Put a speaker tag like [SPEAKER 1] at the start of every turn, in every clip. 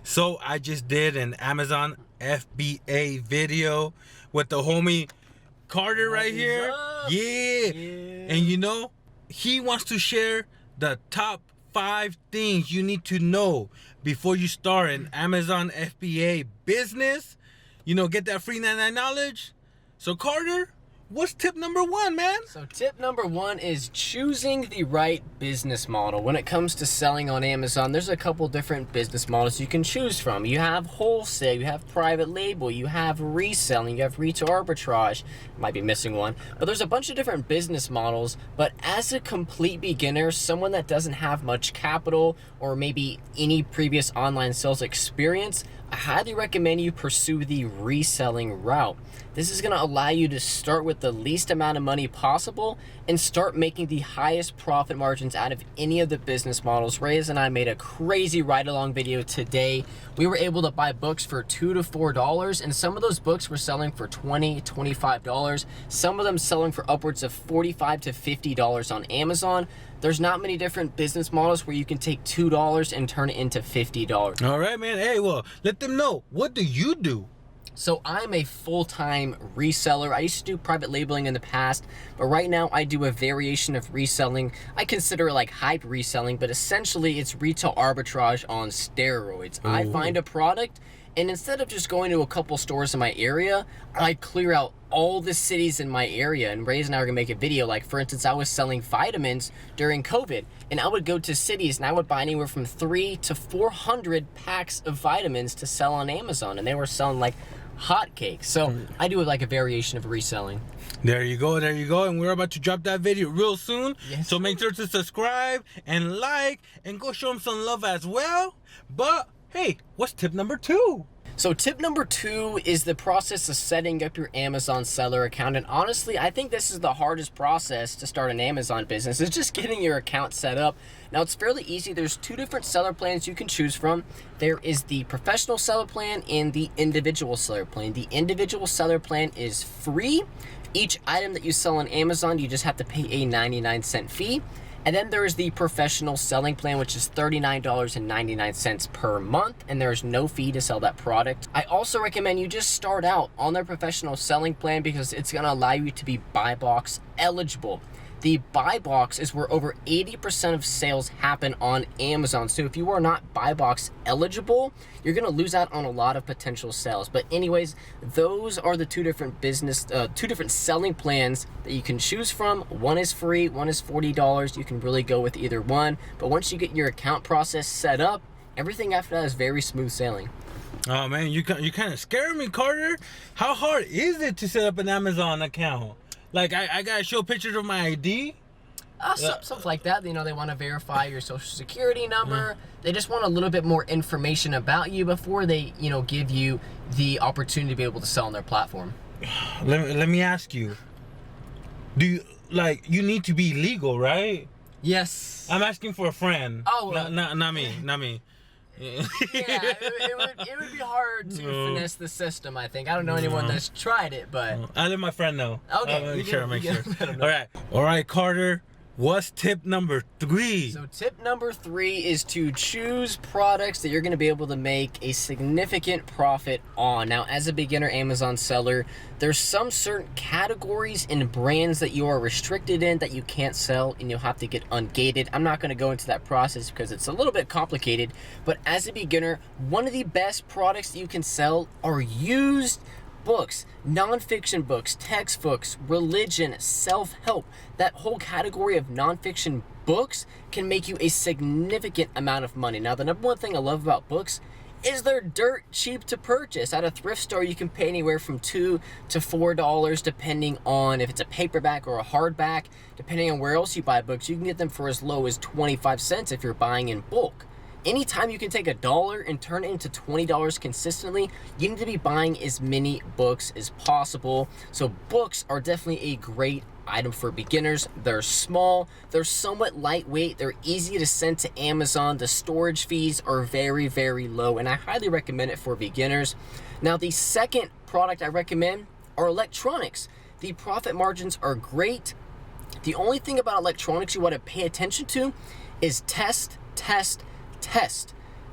[SPEAKER 1] So I just did an Amazon FBA video with the homie Carter right here. Yeah. And you know, he wants to share the top 5 things you need to know before you start an Amazon FBA business. You know, get that free 99 knowledge. So Carter, what's tip number 1, man?
[SPEAKER 2] So tip number 1 is choosing the right business model. When it comes to selling on Amazon, there's a couple different business models you can choose from. You have wholesale, you have private label, you have reselling, you have retail arbitrage. Might be missing one, but there's a bunch of different business models. But as a complete beginner, someone that doesn't have much capital or maybe any previous online sales experience, I highly recommend you pursue the reselling route. This is going to allow you to start with the least amount of money possible and start making the highest profit margins out of any of the business models. Reyes and I made a crazy ride-along video today. We were able to buy books for $2 to $4, and some of those books were selling for $20, $25. Some of them selling for upwards of $45 to $50 on Amazon. There's not many different business models where you can take $2 and turn it into $50.
[SPEAKER 1] All right, man. Hey, well, let them know. What do you do?
[SPEAKER 2] So I'm a full-time reseller. I used to do private labeling in the past, but right now I do a variation of reselling. I consider it like hype reselling, but essentially it's retail arbitrage on steroids. Ooh. I find a product, and instead of just going to a couple stores in my area, I clear out all the cities in my area. And Reyes and I are gonna make a video. Like, for instance, I was selling vitamins during COVID, and I would go to cities and I would buy anywhere from 300 to 400 packs of vitamins to sell on Amazon, and they were selling like hotcakes. So I do like a variation of reselling.
[SPEAKER 1] There you go, and we're about to drop that video real soon.
[SPEAKER 2] Yes.
[SPEAKER 1] So make sure to subscribe and like and go show them some love as well. But hey, what's tip number 2?
[SPEAKER 2] So tip number 2 is the process of setting up your Amazon seller account. And honestly, I think this is the hardest process to start an Amazon business, is just getting your account set up. Now, it's fairly easy. There's 2 different seller plans you can choose from. There is the professional seller plan and the individual seller plan. The individual seller plan is free. Each item that you sell on Amazon, you just have to pay a 99-cent fee. And then there is the professional selling plan, which is $39.99 per month, and there's no fee to sell that product. I also recommend you just start out on their professional selling plan because it's gonna allow you to be buy box eligible. The buy box is where over 80% of sales happen on Amazon. So if you are not buy box eligible, you're gonna lose out on a lot of potential sales. But anyways, those are the 2 different two different selling plans that you can choose from. One is free, one is $40. You can really go with either one. But once you get your account process set up, everything after that is very smooth sailing.
[SPEAKER 1] Oh man, you kind of scared me, Carter. How hard is it to set up an Amazon account? Like, I gotta show pictures of my ID?
[SPEAKER 2] Something like that. You know, they want to verify your social security number. They just want a little bit more information about you before they, you know, give you the opportunity to be able to sell on their platform.
[SPEAKER 1] Let me ask you. Do you, like, you need to be legal, right?
[SPEAKER 2] Yes.
[SPEAKER 1] I'm asking for a friend.
[SPEAKER 2] Oh.
[SPEAKER 1] Not me.
[SPEAKER 2] Yeah, it would be hard to finesse the system, I think. I don't know anyone that's tried it, but
[SPEAKER 1] I let my friend know.
[SPEAKER 2] Okay.
[SPEAKER 1] Make sure. All right, Carter. What's tip number 3?
[SPEAKER 2] So tip number 3 is to choose products that you're going to be able to make a significant profit on. Now, as a beginner Amazon seller, there's some certain categories and brands that you are restricted in that you can't sell, and you'll have to get ungated. I'm not going to go into that process because it's a little bit complicated, but as a beginner, one of the best products that you can sell are used books, nonfiction books, textbooks, religion, self-help. That whole category of nonfiction books can make you a significant amount of money. Now, the number one thing I love about books is they're dirt cheap to purchase. At a thrift store, you can pay anywhere from $2 to $4, depending on if it's a paperback or a hardback. Depending on where else you buy books, you can get them for as low as 25 cents if you're buying in bulk. Anytime you can take $1 and turn it into $20 consistently, you need to be buying as many books as possible. So books are definitely a great item for beginners. They're small, they're somewhat lightweight, they're easy to send to Amazon. The storage fees are very, very low, and I highly recommend it for beginners. Now, the second product I recommend are electronics. The profit margins are great. The only thing about electronics you want to pay attention to is test.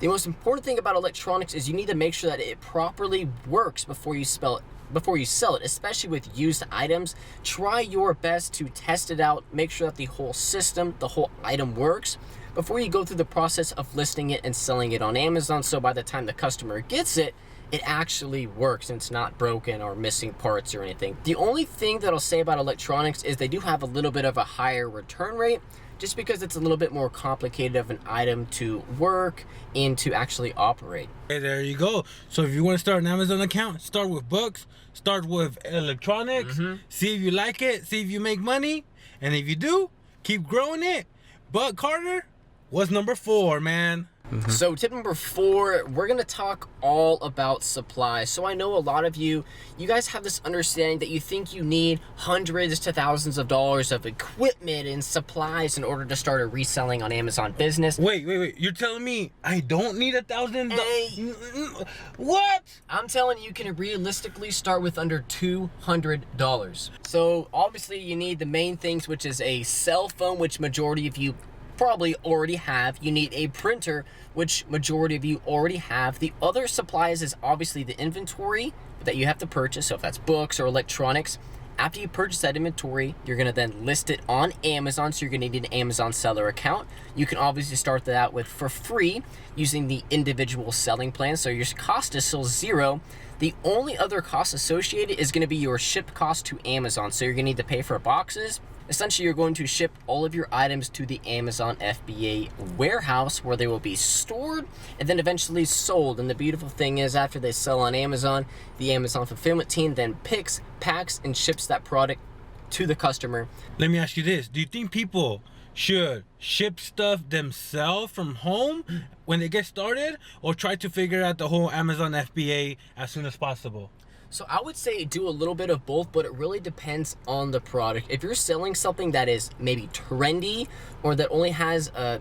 [SPEAKER 2] The most important thing about electronics is you need to make sure that it properly works before you sell it, especially with used items. Try your best to test it out, make sure that the whole system, the whole item works before you go through the process of listing it and selling it on Amazon, so by the time the customer gets it, it actually works and it's not broken or missing parts or anything. The only thing that I'll say about electronics is they do have a little bit of a higher return rate, just because it's a little bit more complicated of an item to work and to actually operate.
[SPEAKER 1] Hey, there you go. So if you want to start an Amazon account, start with books, start with electronics, see if you like it, see if you make money, and if you do, keep growing it. But Carter, what's number 4, man?
[SPEAKER 2] So tip number 4, we're going to talk all about supply. So I know a lot of you guys have this understanding that you think you need hundreds to thousands of dollars of equipment and supplies in order to start a reselling on Amazon business.
[SPEAKER 1] Wait. You're telling me I don't need $1,000? What?
[SPEAKER 2] I'm telling you can realistically start with under $200. So obviously you need the main things, which is a cell phone, which majority of you probably already have. You need a printer, which majority of you already have. The other supplies is obviously the inventory that you have to purchase. So if that's books or electronics, after you purchase that inventory, you're going to then list it on Amazon. So you're going to need an Amazon seller account. You can obviously start that out with for free using the individual selling plan. So your cost is still 0. The only other cost associated is going to be your ship cost to Amazon. So you're going to need to pay for boxes. Essentially, you're going to ship all of your items to the Amazon FBA warehouse, where they will be stored and then eventually sold. And the beautiful thing is, after they sell on Amazon, the Amazon fulfillment team then picks, packs, and ships that product to the customer.
[SPEAKER 1] Let me ask you this. Do you think people should ship stuff themselves from home when they get started, or try to figure out the whole Amazon FBA as soon as possible?
[SPEAKER 2] So I would say do a little bit of both, but it really depends on the product. If you're selling something that is maybe trendy, or that only has a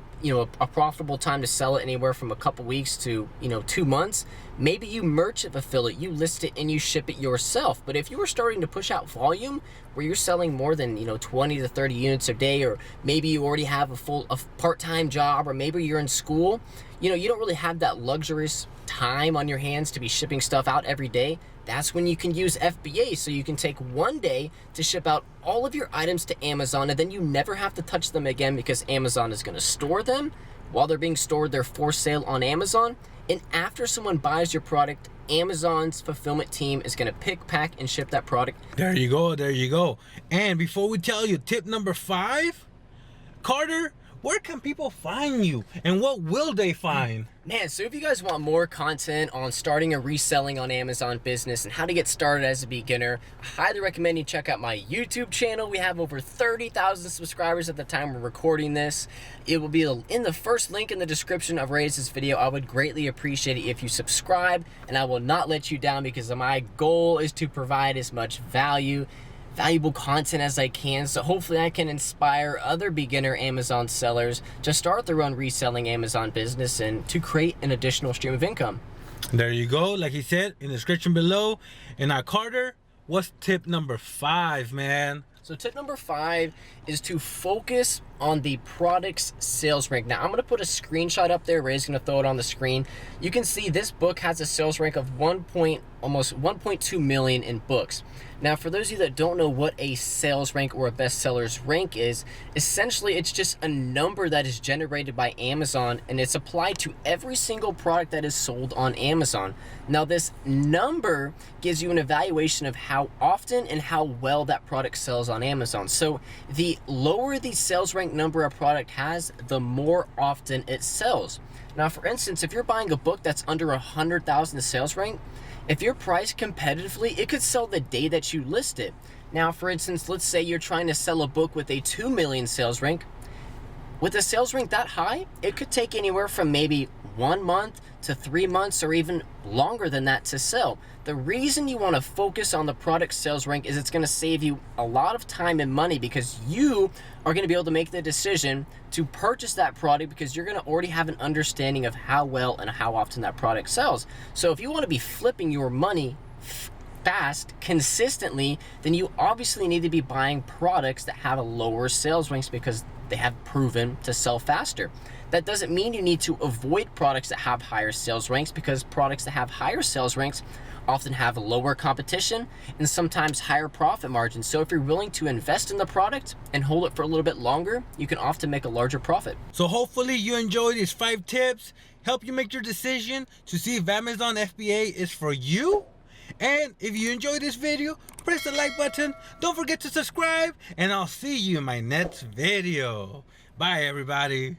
[SPEAKER 2] profitable time to sell it, anywhere from a couple weeks to 2 months, maybe you merchant fulfill it, you list it and you ship it yourself. But if you are starting to push out volume where you're selling more than 20 to 30 units a day, or maybe you already have a part-time job, or maybe you're in school, you don't really have that luxurious time on your hands to be shipping stuff out every day, that's when you can use FBA. So you can take one day to ship out all of your items to Amazon, and then you never have to touch them again, because Amazon is going to store them. While they're being stored, they're for sale on Amazon. And after someone buys your product, Amazon's fulfillment team is going to pick, pack, and ship that product.
[SPEAKER 1] There you go. And before we tell you tip number 5, Carter, where can people find you, and what will they find?
[SPEAKER 2] Man, so if you guys want more content on starting a reselling on Amazon business and how to get started as a beginner, I highly recommend you check out my YouTube channel. We have over 30,000 subscribers at the time we're recording this. It will be in the first link in the description of this video. I would greatly appreciate it if you subscribe, and I will not let you down, because my goal is to provide as much valuable content as I can. So hopefully I can inspire other beginner Amazon sellers to start their own reselling Amazon business and to create an additional stream of income.
[SPEAKER 1] There you go. Like he said in the description below. And now, Carter, what's tip number 5, man?
[SPEAKER 2] So tip number 5 is to focus on the product's sales rank. Now I'm going to put a screenshot up there. Ray's going to throw it on the screen. You can see this book has a sales rank of almost 1.2 million in books. Now, for those of you that don't know what a sales rank or a bestseller's rank is, essentially it's just a number that is generated by Amazon, and it's applied to every single product that is sold on Amazon. Now, this number gives you an evaluation of how often and how well that product sells on Amazon. So the lower the sales rank number a product has, the more often it sells. Now, for instance, if you're buying a book that's under 100,000 sales rank, if you're priced competitively, it could sell the day that you list it. Now, for instance, let's say you're trying to sell a book with a 2 million sales rank. With a sales rank that high, it could take anywhere from maybe 1 month to 3 months, or even longer than that to sell. The reason you want to focus on the product sales rank is it's going to save you a lot of time and money, because you are going to be able to make the decision to purchase that product, because you're going to already have an understanding of how well and how often that product sells. So if you want to be flipping your money fast, consistently, then you obviously need to be buying products that have a lower sales ranks, because they have proven to sell faster. That doesn't mean you need to avoid products that have higher sales ranks, because products that have higher sales ranks often have lower competition and sometimes higher profit margins. So if you're willing to invest in the product and hold it for a little bit longer, you can often make a larger profit.
[SPEAKER 1] So hopefully you enjoy these 5 tips, help you make your decision to see if Amazon FBA is for you. And if you enjoyed this video, press the like button. Don't forget to subscribe, and I'll see you in my next video. Bye, everybody.